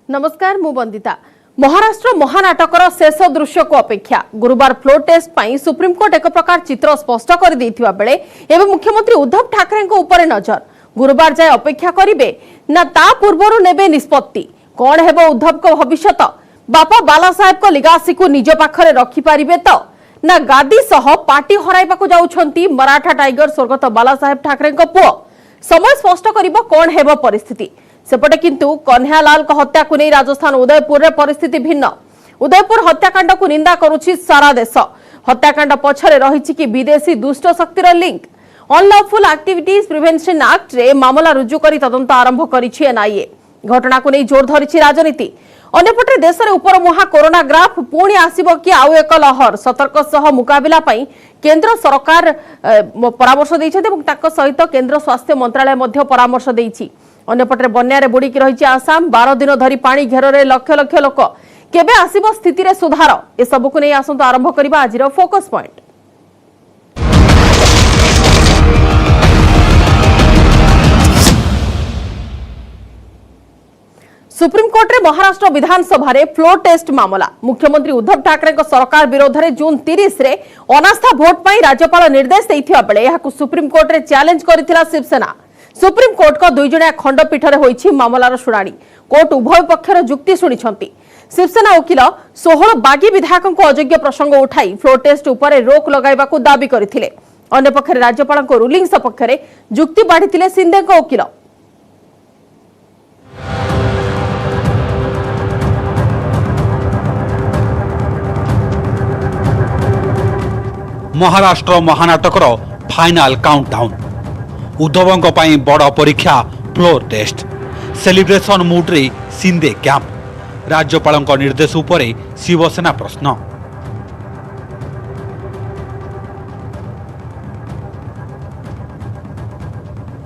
नमस्कार मु बंदिता। महाराष्ट्र महानाटकर शेष दृश्य को अपेक्षा गुरुवार फ्लोर टेस्ट पर सुप्रीमकोर्ट एक प्रकार चित्र स्पष्ट कर देथिबा बेले एवं मुख्यमंत्री उद्धव ठाकरे ऊपर नजर गुरुवार जाए अपेक्षा करिवे ना ता पूर्वरु नेबे निष्पत्ति कौन हेबो उद्धव को भविष्यत बापा बाला साहेब को लिगासी को निज पाखरे रखि पारिबे तो ना गादी सह पार्टी हराइबा को जाउछंती मराठा टाइगर स्वर्गत बाला साहेब ठाकरे को पुओ समय स्पष्ट करिबो कौन हेबो परिस्थिति। सेपटे किंतु कन्हैयालाल हत्या को नहीं राजस्थान उदयपुर परिस्थिति भिन्न। उदयपुर हत्याकांड को निंदा करुछि सारा देश। हत्याकांड पछरे रहिछि कि विदेशी दुष्ट शक्तिर link. Unlawful activities prevention act रे मामला रुजु करी तदंत आरंभ करिछि एनआईए। घटना को नहीं जोर धरिछि राजनीति। अन्यपटे देश रे ऊपर मुहा कोरोना ग्राफ पुणी आसीबो कि आउ एक लहर सतर्क सह मुकाबिला पई केंद्र सरकार परामर्श दैछथि एवं ताक सहित केंद्र स्वास्थ्य मंत्रालय मध्य परामर्श दैछि। अन्यपटे बन्या बुड़ीकी रही आसाम 12 दिन धरी पानी घेर लक्ष लक्ष लोक केबे आसीबो स्थिति रे सुधार ए सब को नहीं आसंत आरंभ करबा आजिर फोकस पॉइंट। सुप्रीम कोर्ट रे महाराष्ट्र विधानसभा रे फ्लोर टेस्ट मामला मुख्यमंत्री उद्धव ठाकरे सरकार विरोध रे जून 30 रे अनास्था भोट पई राज्यपाल निर्देश दैथिबा बेले याकु सुप्रीम कोर्ट रे चैलेंज करथिला शिवसेना। सुप्रीम कोर्ट को दुईजणिया खंडपीठ रे होईछि मामलार शुणाणी। कोर्ट उभय पक्षर जुक्ति शुणिछंती। शिवसेना वकील 16 बागी विधायकों को अयोग्य प्रसंग उठाई फ्लोर टेस्ट उपरे रोक लगाइबा को दाबी करथिले। अन्य पक्षरे राज्यपाल को रूलिंग सपक्ष रे जुक्ति बाढिथिले सिंधे को वकील। महाराष्ट्र महानाटकर फाइनाल काउंटडाउन उद्धवों पाई बड़ परीक्षा फ्लोर टेस्ट सेलिब्रेशन मूड रे सिंधे कैंप राज्यपाल निर्देश उपरे शिवसेना प्रश्न।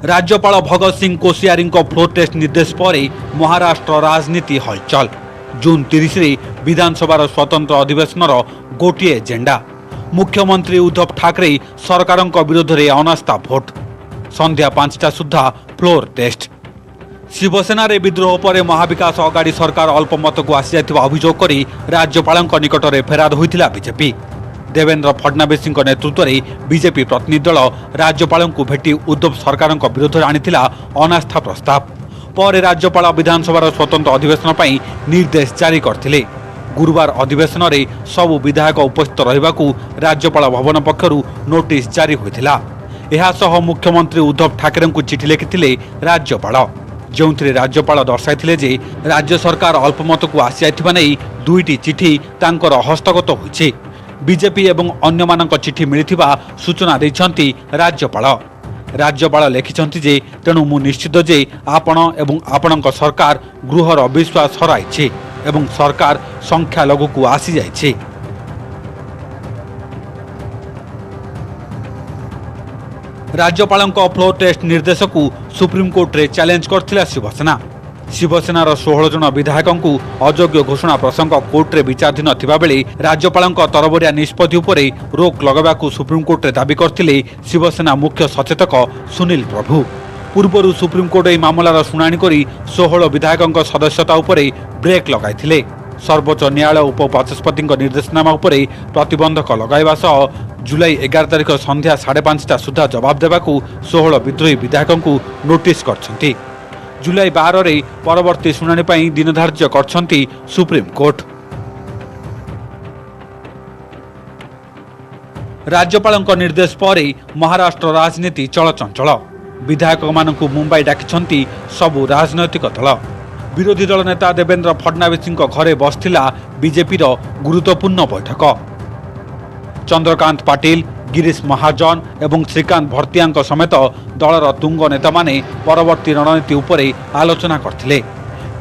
राज्यपाल भगत सिंह कोश्यारी फ्लोर टेस्ट निर्देश पर महाराष्ट्र राजनीति हलचल। जून 30 रे विधानसभा स्वतंत्र अधिवेशन गोटे एजेंडा मुख्यमंत्री उद्धव ठाकरे सरकार विरोध में अनास्था भोट संध्या 5टा सुधा फ्लोर टेस्ट। शिवसेना रे विद्रोह पर महाविकास अगाड़ी सरकार अल्पमत को आसी जाइथिबा अभियोग करी राज्यपाल निकट में फेराद होइथिला बीजेपी। देवेंद्र फडणवीस नेतृत्व में बीजेपी प्रतिनिधि दल राज्यपाल को भेटी उद्धव सरकार विरोध में आनिथिला अनास्था प्रस्ताव पर राज्यपाल विधानसभा स्वतंत्र अधिवेशन पर निर्देश जारी करथिले। गुरुवार अधिवेशन में सबु विधायक उपस्थित रहिबाकू राज्यपाल भवन पक्षरु नोटिस जारी होइथिला। एहा सह मुख्यमंत्री उद्धव ठाकरे को चिठी लिखिथिले राज्यपाल जोंथिरे राज्यपाल दर्शाइथिले जे राज्य सरकार अल्पमत को आसी जाइथिबा नै दुईटी चिठी तांकर हस्तगत होइछि। बीजेपी एवं अन्य मानक चिठी मिलिथिबा सूचना दैछंती राज्यपाल। राज्यपाल लिखिछंती जे तेणु मु निश्चित जे आपण एवं आपणक सरकार गृहर विश्वास हराइछि एवं सरकार संख्या लघु को आसी जाइछि। राज्यपाल फ्लोर टेस्ट निर्देश को सुप्रीम कोर्ट रे चैलेंज करथिला शिवसेना। शिवसेनार 16 जन विधायकों को अयोग्य घोषणा प्रसंग कोर्ट रे विचाराधीन थिबा बेले राज्यपाल तरबरिया निष्पत्ति उपरे रोक लगाबाकू सुप्रीम कोर्ट रे दाबी करथिले शिवसेना मुख्य सचेतक सुनील प्रभु। पूर्व सुप्रीम कोर्ट यह मामलार शुणाणी करी 16 विधायकों सदस्यता उपरे ब्रेक लगाइथिले। सर्वोच्च न्यायालय उपबाचस्पति निर्देशनामा उपरे प्रतिबंधक लगाइबा सह जुलाई 11 तारिख संध्या 5:30 सुधा जवाब देबाकू 16 विद्रोही विधायकों को नोटिस करछंती। जुलाई 12 रे परवर्ती शुणाणी पई दिन धार्य करछंती सुप्रीम कोर्ट। राज्यपाल निर्देश पर महाराष्ट्र राजनीति चलचंचल। विधायक मानकु मुंबई डाकिछंती सबु राजनैतिक दल। विरोधी दल नेता देवेंद्र फडणवीस घरे बसथिला बीजेपी गुरुत्वपूर्ण बैठक। चंद्रकांत पाटिल गिरीश महाजन एवं श्रीकांत भर्तिया समेत दलर तुंग नेता माने परवर्ती रणनीति उपरे आलोचना करथिले।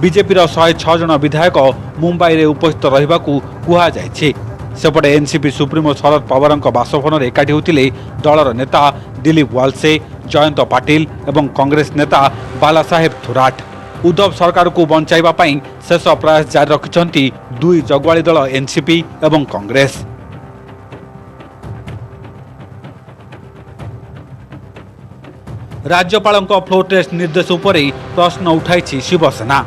बीजेपी 106 जन विधायक मुंबई रे उपस्थित रहिबाकू कुहा जायछि। सेपटे एनसीपी सुप्रीमो शरद पवार बासभवन में एकाठी होते दलर नेता दिलीप वालसे जयंत पाटिल एवं कांग्रेस नेता बाला साहेब थोराट। उद्धव सरकार को बंचाइबा पई शेष प्रयास जारी रखिछंती दुई जगवाड़ी दल एनसीपी एवं कांग्रेस। राज्यपाल फ्लोर टेस्ट निर्देश उपरे प्रश्न उठाई शिवसेना।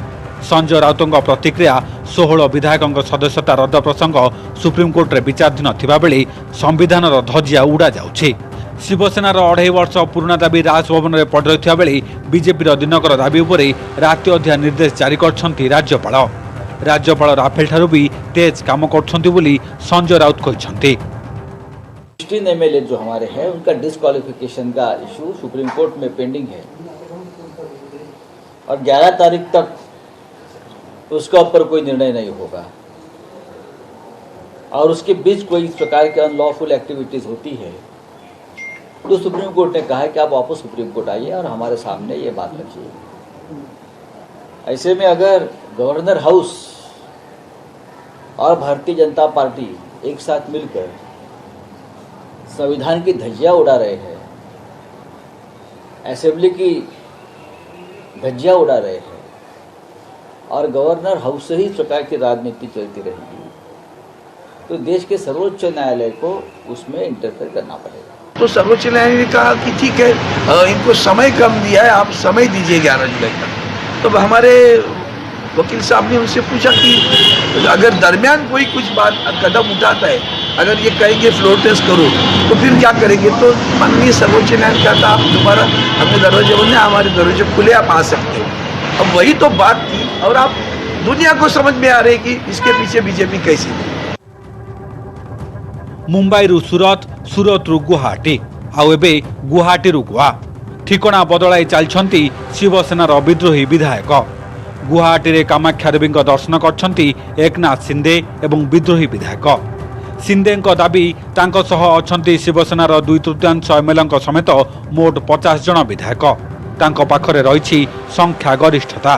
संजय राउतଙ୍କ प्रतिक्रिया 16 विधायकों सदस्यता रद्द प्रसंग सुप्रीमकोर्ट रे विचाराधीन थिबा बेले संविधान धजिया उड़ा जाउछि। शिवसेनार 2.5 वर्ष पुराना दाबी राजभवन में पड़ रही बेले बीजेपी दिनकर दाबी उपर राति अधिया निर्देश जारी करछंती राज्यपाल। राज्यपाल राफेल ठारू भी तेज काम करछंती बोली संजय राउत कहछंती। 16 एमएलए जो हमारे हैं उनका डिस्क्वालिफिकेशन का इशू सुप्रीम कोर्ट में पेंडिंग है और 11 तारीख तक उसका ऊपर कोई निर्णय नहीं होगा और उसके बीच कोई इस प्रकार के अनलॉफुल एक्टिविटीज होती है तो सुप्रीम कोर्ट ने कहा है कि आप वापस सुप्रीम कोर्ट आइए और हमारे सामने ये बात रखिए। ऐसे में अगर गवर्नर हाउस और भारतीय जनता पार्टी एक साथ मिलकर संविधान की धज्जियां उड़ा रहे हैं, असेंबली की धज्जियां उड़ा रहे हैं और गवर्नर हाउस से ही इस प्रकार की राजनीति चलती रहेगी तो देश के सर्वोच्च न्यायालय को उसमें इंटरफेयर करना पड़ेगा। तो सर्वोच्च न्यायालय ने कहा कि ठीक है, इनको समय कम दिया है, आप समय दीजिए 11 जुलाई तक। तो हमारे वकील साहब ने उनसे पूछा कि अगर दरमियान कोई कुछ बात कदम उठाता है, अगर ये कहेंगे फ्लोर टेस्ट करो तो फिर क्या करेंगे। तो माननीय सर्वोच्च न्यायालय का था, आप दोबारा अपने दरवाजे बंद है, हमारे दरवाजे खुले, आप आ सकते हो। अब वही तो बात थी और आप दुनिया को समझ में आ रही कि इसके पीछे बीजेपी कैसी थी। मुंबई रु सूरत, सूरत रु गुवाहाटी आउ एबे गुवाहाटी रु गोवा ठिकना बदलाई चलछंती शिवसेनार विद्रोही विधायक। गुवाहाटी रे कामाख्या देवी दर्शन करछंती एकनाथ शिंदे एवं विद्रोही विधायक। शिंदे दाबी तांको सह अछंती शिवसेनार 2/3 एमएलए समेत मोट 50 जन विधायक। तांको पाखरे रहिछि संख्या गरिष्ठता।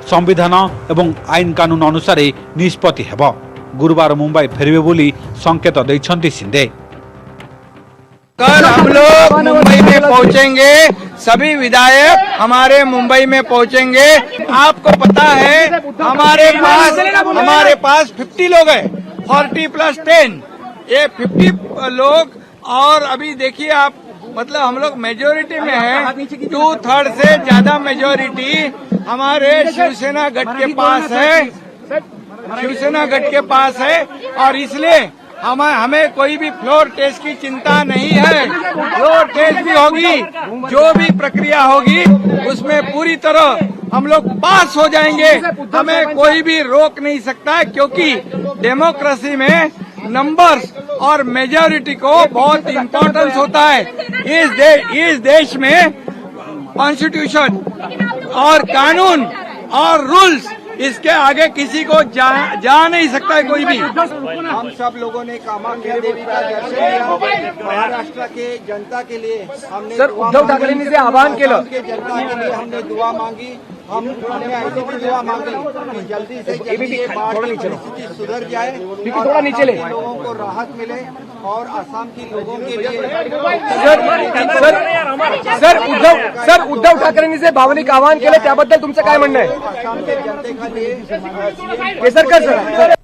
संविधान एवं आईन कानून अनुसार निष्पत्ति हेब। गुरुवार मुंबई फेरिबे बोली संकेत दैछंती शिंदे। कल हम लोग मुंबई में पहुंचेंगे, सभी विधायक हमारे मुंबई में पहुंचेंगे। आपको पता है हमारे पास 50 लोग हैं, 40 + 10 ये 50 लोग। और अभी देखिए आप, मतलब हम लोग मेजोरिटी में हैं, 2/3 से ज्यादा मेजोरिटी हमारे शिवसेना गठ के पास है, शिवसेना गठ के पास है। और इसलिए हमें कोई भी फ्लोर टेस्ट की चिंता नहीं है। फ्लोर टेस्ट भी होगी, जो भी प्रक्रिया होगी उसमें पूरी तरह हम लोग पास हो जाएंगे। हमें कोई भी रोक नहीं सकता है, क्योंकि डेमोक्रेसी में नंबर्स और मेजॉरिटी को बहुत इम्पोर्टेंस होता है। इस देश में कॉन्स्टिट्यूशन और कानून और रूल्स, इसके आगे किसी को जा नहीं सकता है कोई भी। हम सब लोगों ने कामाख्या देवी का दर्शन किया। महाराष्ट्र के जनता के लिए हमने सर उद्धव ठाकरेंनी जे आवाहन केलं, के जनता के लिए हमने दुआ मांगी। हमने ऐसी भी दुआ मांगी कि जल्दी से जल्दी ये बाढ़ की परिस्थिति सुधर जाए और थोड़ा नीचे ले, लोगों को राहत मिले और असम के लोगों के लिए। सर उद्धव ठाकरेंनी जे भावनिक आवाहन केलं त्याबद्दल तुमचं काय म्हणणं आहे? असम के जनते के लिए केसरकर सर,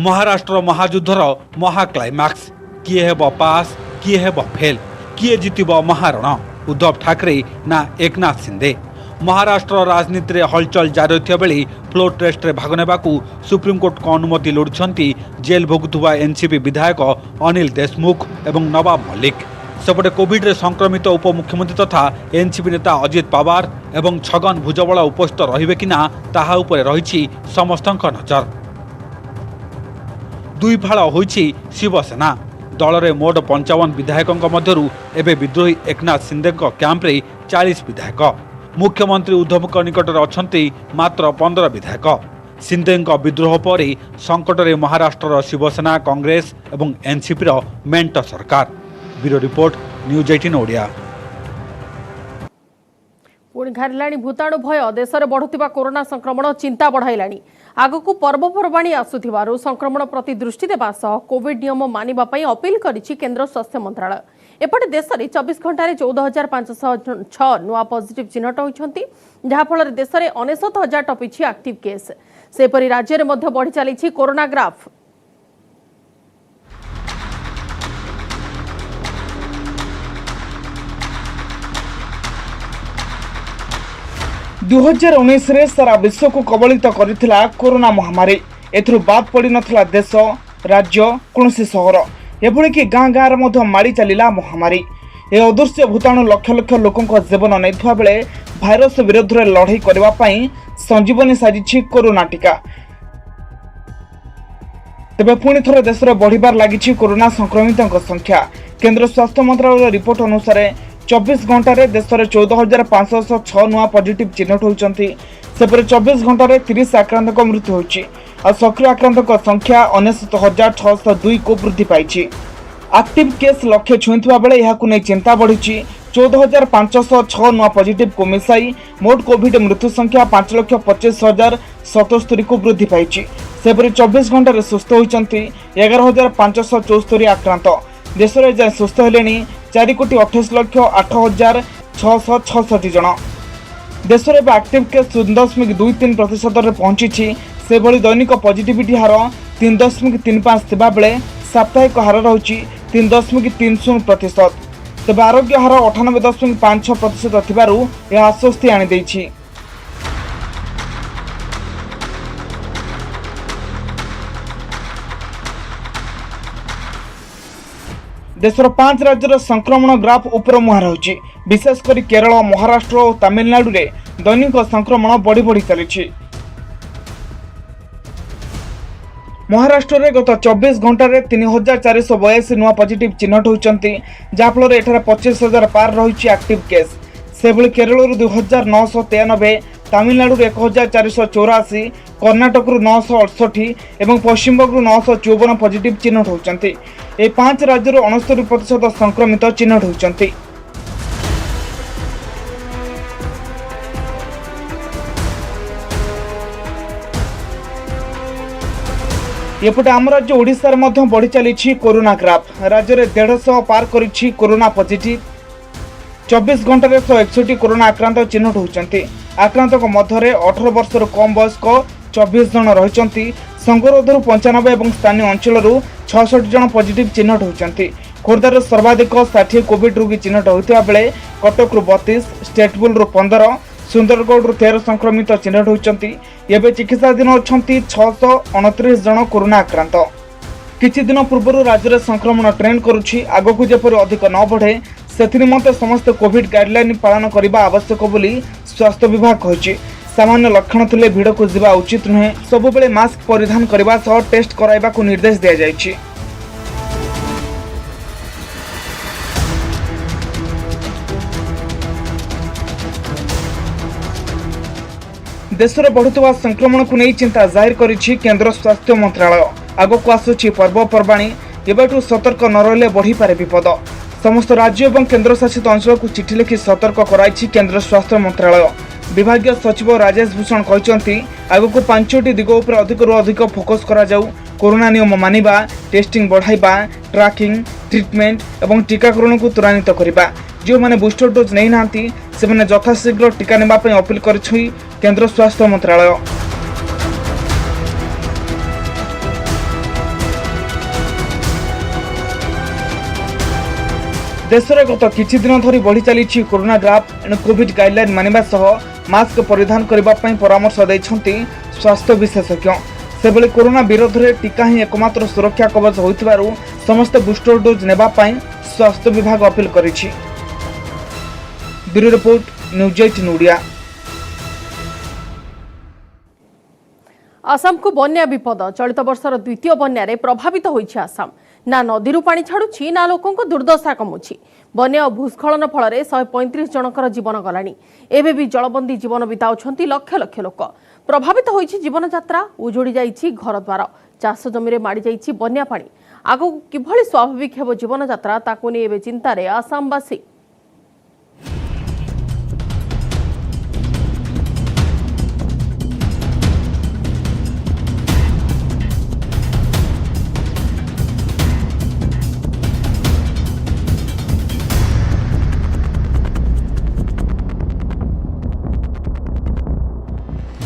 महाराष्ट्र महायुद्धर महाक्लाइमैक्स किए हेब पास, किए हेब फेल, किए जितिब महारण, उद्धव ठाकरे ना एकनाथ शिंदे। महाराष्ट्र राजनीति में हलचल जारी रही बेले फ्लोर टेस्ट रे भाग नेबाकू सुप्रीमकोर्ट को अनुमति लोड़छंती जेल भोगुवा एनसीपी विधायक अनिल देशमुख एवं नवाब मल्लिक। सेपटे कोविड रे संक्रमित उपमुख्यमंत्री तथा एनसीपी नेता अजित पवार एवं छगन भुजबल उपस्थित रहिबे कि ना ताहा उपरे रहिछि समस्तक नजर। दुई फाळ होइछि शिवसेना। दल रे मोट 55 विधायकों मध्यरु एबे विद्रोही एकनाथ शिंदे कैंप रे 40 विधायक। मुख्यमंत्री उद्धव निकटर अछंती मात्र 15 विधायक। शिंदे विद्रोह पर संकट में महाराष्ट्र शिवसेना, कांग्रेस एवं एनसीपी मेंट सरकार। Bureau report, news 18 Odia. पुणी घारिलाणी भूताणु भय। देश में बढ़ुवा कोरोना संक्रमण चिंता बढ़ाइलाणी। आगकू पर्वपर्वाणी आसुथिबारु संक्रमण प्रति दृष्टि देबा सह कोविड नियम मानिबा पई अपील करिछि केंद्र स्वास्थ्य मंत्रालय। एपटे देश में 24 घंटे 14,506 नुआ पॉजिटिव चिन्हट होती, जहाँफल देश में 69,000 टपिछि एक्टिव केस। सेपरि राज्य में मध्य बढ़ी चली कोरोना ग्राफ। 2019 रे सारा विश्व को कबलित करथिला कोरोना महामारी। एथरु बाद पड़ी नथला देश राज्य कोनोसी सहर एभली कि गाँ गाँव मध्य माड़ी चलिला महामारी। ए अदृश्य भूताणु लक्ष लक्ष लोकंक जीवन नैथुवा बेले भाइरस विरुद्ध रे लड़ाई करबा पई संजीवनी साजिछि कोरोना टीका। तेबे पुणी थरे देश रे बढ़िबार लागिछि कोरोना संक्रमितों संख्या। केंद्र स्वास्थ्य मंत्रालय रिपोर्ट अनुसार 24 घंटा रे देश रे 14,506 नुआ पॉजिटिव चिन्हट होइचंती। सेपरे 24 घंटा रे 30 आक्रांतक मृत्यु होइछि आ सक्रिय आक्रांतक संख्या 69,602 को वृद्धि पाइछि। एक्टिव केस लक्ष्य छुईंथवा बेले एहाकु नै चिंता बढ़िछि। 14,506 नुआ पॉजिटिव को मिसाई मोट कोविड मृत्यु संख्या 5,25,077 को वृद्धि पाइछि। सेपरि 24 घंटा रे सुस्थ होइचंती 11,574 आक्रांत। देश रे जे सुस्थ हेलेनी 4,28,08,666 जन। देश रे एक्टिव केस 0.23% रे पहुंची। से भली दैनिक पॉजिटिविटी हार 3.35 थिबा बेले साप्ताहिक हार रहुछि 3.30%। तेबे आरोग्य हार 98.56% थिबारु यह आश्वस्ति आनि दैछि। देशर 5 राज्यर संक्रमण ग्राफ उपर मुहां रहुछि। विशेषकर केरल, महाराष्ट्र और तमिलनाडु रे दैनिक संक्रमण बढ़ी बढ़ी चलिछि। महाराष्ट्र रे गत 24 घंटा रे 3,482 नुआ पॉजिटिव चिन्हट होइचंती, जाफल एठारे 25,000 पार रहिछि एक्टिव केस। सेभली केरल रु 2,993, तमिलनाडु 1,484, कर्नाटक रु 968 एवं पश्चिम बंग रु 954 पॉजिटिव चिन्हट होइचंती। ए 5 राज्य 69% संक्रमित चिन्हट होइचंती। एपटे आम राज्य ओडिशा मध्य बढ़ी चली कोरोना ग्राफ। राज्य में 150 पार करिछि कोरोना पॉजिटिव। 24 घंटा 161 कोरोना आक्रांत चिन्हट होइचंती। आक्रांतक मध्य 18 वर्ष कम वयस्क 24 जन रहिचंती। संगरोधर 95 और स्थानीय अंचल 66 जन पॉजिटिव चिन्हट होइचंती। खोर्धार सर्वाधिक 60 कोविड रोगी चिन्हट होइतिबा बेले कटक 32, स्टेटबुल 15, सुंदरगढ़ 13 संक्रमित चिन्हट होइचंती। एबे चिकित्साधीन अछंती 629 जन कोरोना आक्रांत। किछि दिन पूर्व राज्य में संक्रमण ट्रेंड करुछि। आगकु जेपरि अधिक न बढ़े से निमंते समस्त कोविड गाइडलाइन पालन करने आवश्यक बोली स्वास्थ्य विभाग कहिछि। सामान्य लक्षण थिले भिड़ को जीवा उचित नुहे। सबुबेले मास्क परिधान करने सह टेस्ट कराइबा को निर्देश दिया जाइछि। देश में बढ़ुवा संक्रमण को नहीं चिंता जाहिर करिछि केंद्र स्वास्थ्य मंत्रालय। आगक आसुछि पर्वपर्वाणी, एबेठु सतर्क न रहिले बढ़ी पारे विपद। समस्त राज्य और केंद्र शासित अंचल को चिठी लिखि सतर्क कराइछि केंद्र स्वास्थ्य मंत्रालय। विभागीय सचिव राजेश भूषण कहते आगक 5टी दिग उपर अधिकरू अधिक फोकस करा जाऊ। कोरोना नियम मानिबा, टेस्टिंग बढ़ाइबा, ट्रैकिंग, ट्रिटमेंट और टीकाकरण को त्वरान्वित करबा। जो माने बूस्टर डोज नहीं नांती से माने यथाशीघ्र टीका नेबा पई अपील करिछि केंद्र स्वास्थ्य मंत्रालय। देश में गत किछि दिन धरी बढ़ी चली कोरोना ग्राफ। एणु कोविड गाइडलाइन मानिबा सह मास्क परिधान करबा पई परामर्श दैछंती स्वास्थ्य विशेषज्ञ। सेबले कोरोना विरोध में टीका ही एकमात्र सुरक्षा कवच होइतिबारु समस्त बूस्टर डोज नेबा पई स्वास्थ्य विभाग अपील करिछि। Bureau report, news 18 Odia. Assam को बन्या विपद। चलित वर्षर द्वितीय बन्या रे प्रभावित होइछि आसाम। ना नदी पानी छाड़ुछि ना लोकों को दुर्दशा कमुछि। बन्या और भूस्खलन फल 135 जनकर जीवन गलानी। एबे भी जलबंदी जीवन बिताउछंती लक्ष लक्ष लोक। प्रभावित होइछि जीवन यात्रा, उजोड़ी जाइछि घर द्वार, चाष जमी रे माड़ी जाइछि बन्या पानी। आगु किभଳି स्वाभाविक हेबो जीवन यात्रा ताकु नै एबे चिंता रे आसामवासी।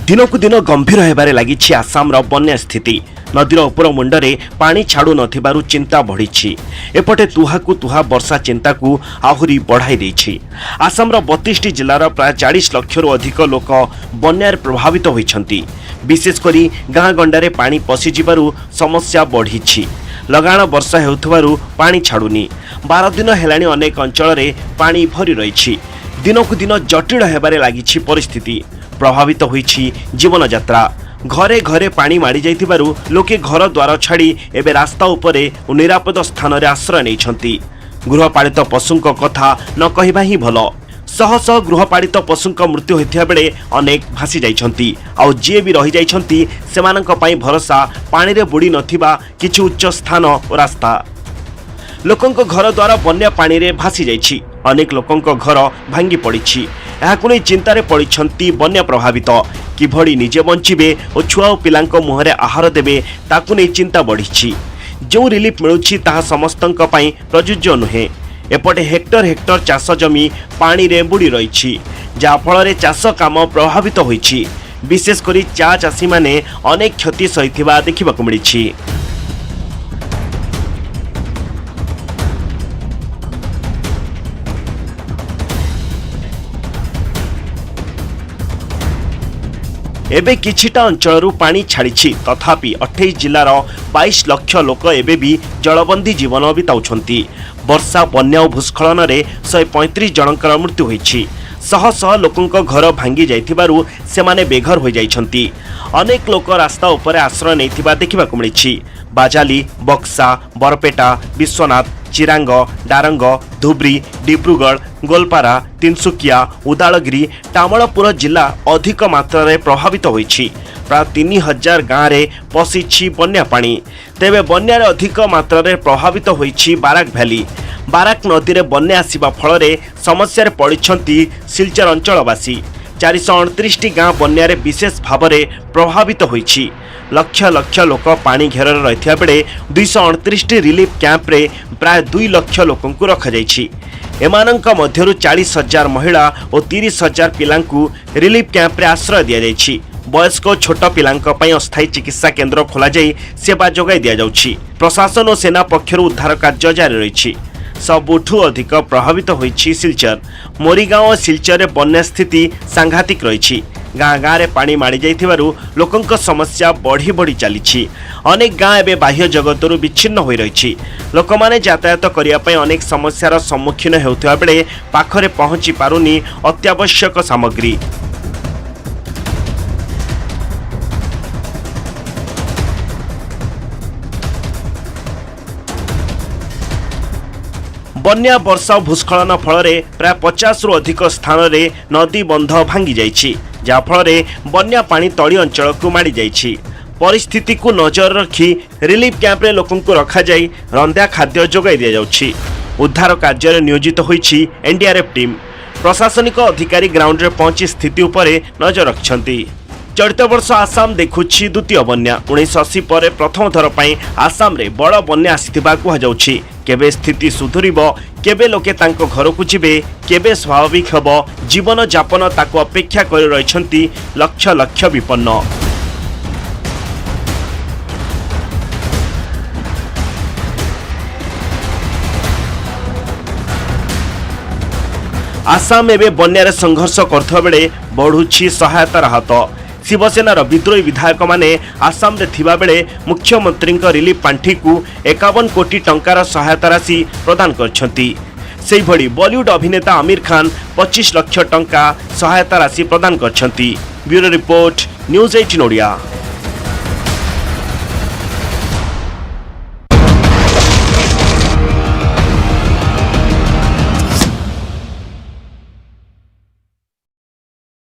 दिनकु दिन गंभीर हेबारे लागिछि आसामर बन्या स्थिति। नदीर उपर मुंडरे पानी छाड़ू नथिबारु चिंता बढ़ी। एपटे तुहाकु तुहा वर्षा चिंता को आहुरी बढ़ाई देछि। आसामर 32 जिलार प्राय 40 लाख अधिक लोक बन्यार प्रभावित होइछन्ति। विशेषकर गाँ गंडारे पानी पशि जिबारु समस्या बढ़ी। लगाण वर्षा हेउथबारु पानी छाड़ुनी। 12 दिन हेलाणी अनेक अंचल रे पानी भरी रही। दिनकु दिन जटिल हेबारे लागिछि परिस्थिति। प्रभावित होइछि जीवन यात्रा। घरे घरे पानी माड़ी जाइथिबारु लोके घर द्वार छाड़ी एबे रास्ता उपरे निरापद स्थान रे आश्रय नेइछन्ति। गृहपालित पशुंक कथा न कहिबा ही भलो। शह शह गृहपालित पशुंक मृत्यु होइथिया बेले अनेक भासी जाइछन्ति। आउ जे भी रहि जाइछन्ति सेमानंक पई भरोसा पानी रे बुड़ी नथिबा किछि उच्च स्थान और रास्ता। लोकंक घर द्वार बन्या पानी रे भासी जाइछि। अनेक लोकंक घर भांगी पड़िछि। एहाकु नै चिंतारे पड़िछन्ति बन्या प्रभावित। किभଳି निजे बंचिबे और छुआ और पिलांक मुहरे आहार देबे ताकु नै चिंता बढ़िछि। जो रिलीफ मिलुछि ताहा समस्तंक पई प्रयोज्य नुहे। एपटे हेक्टर हेक्टर चाष जमी पानी रे बुड़ी रही, जहा फल चाष काम प्रभावित होइछि। विशेषकर चा चाषी माने अनेक क्षति सहिथिबा देखिबाकु मिलिछि। एबे किछिटा अंचलरू पानी छाड़ी। तथापि 28 जिलार 22 लाख लोक एबे भी जलबंदी जीवन बिताउछन्ति। वर्षा बन्या और भूस्खलन रे 135 जनकर मृत्यु होइछि। शह शह लोकंक घर भांगी जाइथिबारु सेमाने बेघर हो जाइछन्ति। अनेक लोक रास्ता उपरे आश्रय नैथिबा देखिबाकु मिलिछि। बाजाली, बक्सा, बरपेटा, विश्वनाथ, चिरांग, डारंग, धुब्री, डिब्रुगढ़, गोलपारा, तिनसुकिया, उदालगिरी, टामलपुर जिला अधिक मात्रा प्रभावित होइछि। प्राय 3000 गाँव रे पशिछि बन्या पानी। तेबे बन्या अधिक मात्रा प्रभावित होइछि बाराक भैली। बाराक नदी रे बन्या आसिबा फल रे समस्या पड़िछन्ति सिलचर अंचलवासी। 429 गाँव बन्या रे विशेष भाव में प्रभावित होइछि। लक्ष लक्ष लोक पानी घेर रही बेले 229 रिलीफ कैंप रे प्राय 2 लाख लोकंकु रखा जाइछि। एमानंक मध्यरु 40,000 महिला और 30,000 पिलांकु रिलीफ कैंप रे आश्रय दिया जाइछि। वयस्क और छोट पिलांक पई अस्थायी चिकित्सा केन्द्र खोला जाई सेवा जोगाई दिया जाउछि। प्रशासन और सेना पक्षरु उद्धार कार्य जारी रहिछि। सबुठु अधिक प्रभावित होइछि सिलचर। मोरीगांव और सिलचर रे बन्या स्थिति सांघातिक रहिछि। गाँ गाँ रे पानी माड़ी जाइथिबारु लोकंक समस्या बढ़ी बढ़ी चलीछि। अनेक गाँ एबे बाह्य जगतरु विच्छिन्न होई रहिछि। लोकमाने यातायात करिया पई अनेक समस्यार सम्मुखीन हेउथिबा बेले पाखरे पहुंची पारुनी अत्यावश्यक सामग्री। बन्या वर्षा भूस्खलन फल प्राय 50 रु अधिक स्थान रे नदी बंध भांगी जाइछि, जहा फल बन्या पानी तली अंचल को माड़ी जाइछि। परिस्थिति को नजर रखी रिलीफ कैंप रे लोकन को रखा जाई रंधा खाद्य जोगाई दिया जाउछि। उद्धार कार्य नियोजित होइछि एनडीआरएफ टीम। प्रशासनिक अधिकारी ग्राउंड रे पहुंची स्थिति उपरे नजर रखछन्ति। चलित वर्ष आसाम देखुछि द्वितीय बन्या। 1980 पर प्रथम थर पई आसाम रे बड़ बन्या आसिथिबा कुहा जाउछि। केबे स्थिति सुधुरिबो, केबे लोके तांको घर को जिबे, केबे स्वाभाविक हबो जीवन जापन ताको अपेक्षा करि रहिछन्ति लक्ष लक्ष विपन्न। आसाम एवं बन्यारे संघर्ष करथबा बेले बढ़ुछि सहायता राहत। शिवसेनार विद्रोही विधायक माने आसाम रे थिबा बेले मुख्यमंत्री रिलीफ पांठी को 51 कोटी टंकार सहायता राशि प्रदान करछन्ति। सेहि भली बॉलीवुड अभिनेता आमिर खान 25 लाख टंका सहायता राशि प्रदान करछन्ति। Bureau report, news 18 Odia.